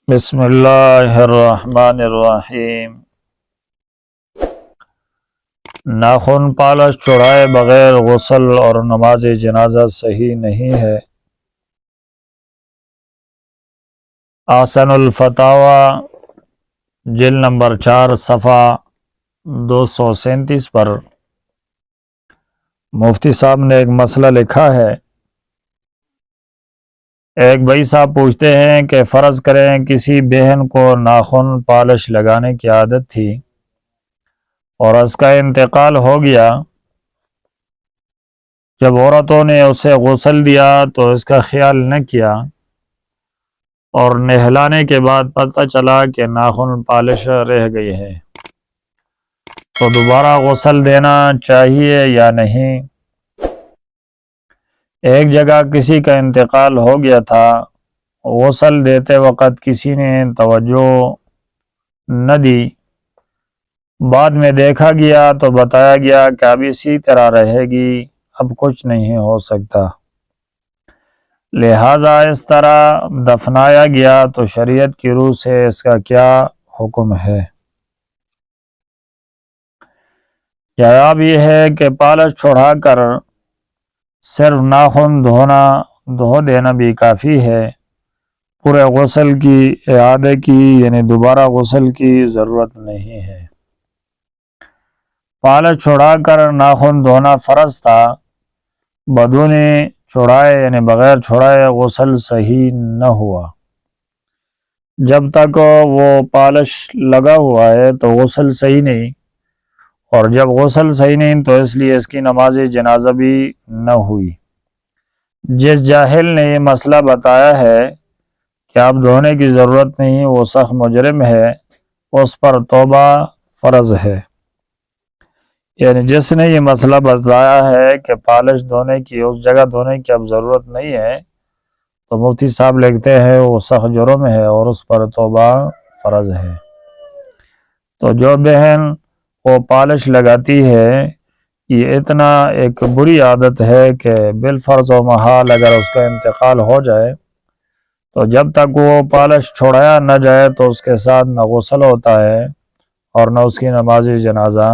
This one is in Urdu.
بسم اللہ الرحمن الرحیم۔ ناخن پالش چھڑائے بغیر غسل اور نماز جنازہ صحیح نہیں ہے۔ احسن الفتاوی جلد نمبر 4 صفحہ 237 پر مفتی صاحب نے ایک مسئلہ لکھا ہے۔ ایک بھائی صاحب پوچھتے ہیں کہ فرض کریں کسی بہن کو ناخن پالش لگانے کی عادت تھی اور اس کا انتقال ہو گیا۔ جب عورتوں نے اسے غسل دیا تو اس کا خیال نہ کیا اور نہلانے کے بعد پتہ چلا کہ ناخن پالش رہ گئی ہے، تو دوبارہ غسل دینا چاہیے یا نہیں؟ ایک جگہ کسی کا انتقال ہو گیا تھا، غسل دیتے وقت کسی نے توجہ نہ دی، بعد میں دیکھا گیا تو بتایا گیا کہ اب اسی طرح رہے گی، اب کچھ نہیں ہو سکتا، لہٰذا اس طرح دفنایا گیا، تو شریعت کی روح سے اس کا کیا حکم ہے؟ جواب یہ ہے کہ پالش چھڑا کر صرف ناخن دھو دینا بھی کافی ہے، پورے غسل کی اعادے کی یعنی دوبارہ غسل کی ضرورت نہیں ہے۔ پالش چھڑا کر ناخن دھونا فرض تھا، بدون چھڑائے یعنی بغیر چھڑائے غسل صحیح نہ ہوا۔ جب تک وہ پالش لگا ہوا ہے تو غسل صحیح نہیں، اور جب غسل صحیح نہیں تو اس لیے اس کی نماز جنازہ بھی نہ ہوئی۔ جس جاہل نے یہ مسئلہ بتایا ہے کہ اب دھونے کی ضرورت نہیں، وہ سخت مجرم ہے، اس پر توبہ فرض ہے۔ یعنی جس نے یہ مسئلہ بتایا ہے کہ پالش دھونے کی اس جگہ دھونے کی اب ضرورت نہیں ہے، تو مفتی صاحب لکھتے ہیں وہ سخت جرم ہے اور اس پر توبہ فرض ہے۔ تو جو بہن وہ پالش لگاتی ہے، یہ اتنا ایک بری عادت ہے کہ بالفرض و محال اگر اس کا انتقال ہو جائے تو جب تک وہ پالش چھڑایا نہ جائے تو اس کے ساتھ نہ غسل ہوتا ہے اور نہ اس کی نماز جنازہ